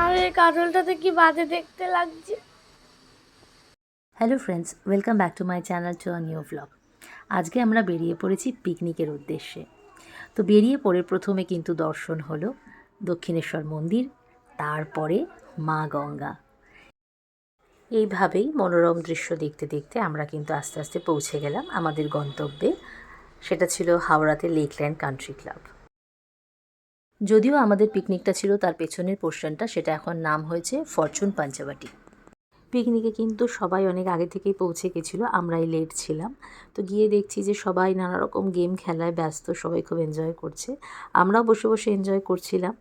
আর এই কাজলটাতে কি বাজে দেখতে লাগছে। Hello friends, welcome back to my channel to a new vlog. আজকে আমরা বেরিয়ে পড়েছি পিকনিকের উদ্দেশ্যে। তো বেরিয়ে পড়ে প্রথমে কিন্তু দর্শন হলো দক্ষিণেশ্বর মন্দির, তারপরে মা গঙ্গা। এইভাবেই মনোরম দৃশ্য দেখতে দেখতে আমরা কিন্তু আস্তে আস্তে পৌঁছে গেলাম আমাদের গন্তব্যে। সেটা ছিল হাওড়াতে লেকল্যান্ড কান্ট্রি ক্লাব। যদিও আমাদের পিকনিকটা ছিল তার পেছনের পোর্শনটা, সেটা এখন নাম হয়েছে ফরচুন পাঞ্চবাটি। পিকনিকে কিন্তু সবাই অনেক আগে থেকেই পৌঁছে গেছিলো, আমরাই লেট ছিলাম। তো গিয়ে দেখছি যে সবাই নানা রকম গেম খেলায় ব্যস্ত, সবাই খুব এনজয় করছে। আমরাও বসে বসে এনজয় করছিলাম।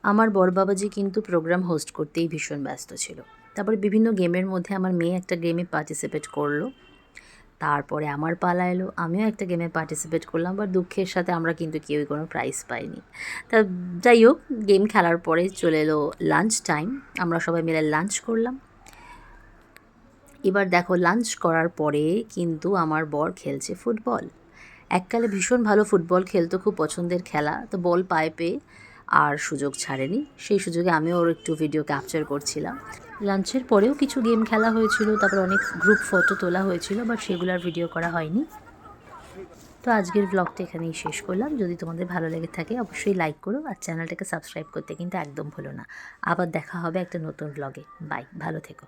আমার বড়বাবাজি কিন্তু প্রোগ্রাম হোস্ট করতেই ভীষণ ব্যস্ত ছিল। তারপরে বিভিন্ন গেমের মধ্যে আমার মেয়ে একটা গেমে পার্টিসিপেট করলো। তারপরে আমার পালা এলো, আমিও একটা গেমে পার্টিসিপেট করলাম, বাট দুঃখের সাথে আমরা কিন্তু কেউই কোনো প্রাইজ পাইনি। তা যাই হোক, গেম খেলার পরে চলে এলো লাঞ্চ টাইম। আমরা সবাই মিলে লাঞ্চ করলাম। এবার দেখো, লাঞ্চ করার পরে কিন্তু আমার বর খেলছে ফুটবল। এককালে ভীষণ ভালো ফুটবল খেলতো, খুব পছন্দের খেলা। তো বল পায়ে পেয়ে আর সুযোগ ছাড়েনি। সেই সুযোগে আমিও ওর একটু ভিডিও ক্যাপচার করছিলাম। লাঞ্চের পরেও কিছু গেম খেলা হয়েছিল, তারপর অনেক গ্রুপ ফটো তোলা হয়েছিল, বাট সেগুলোর ভিডিও করা হয়নি। তো আজকের ব্লগটা এখানেই শেষ করলাম। যদি তোমাদের ভালো লেগে থাকে অবশ্যই লাইক করো, আর চ্যানেলটাকে সাবস্ক্রাইব করতে কিন্তু একদম ভুলো না। আবার দেখা হবে একটা নতুন ব্লগে। বাই, ভালো থেকো।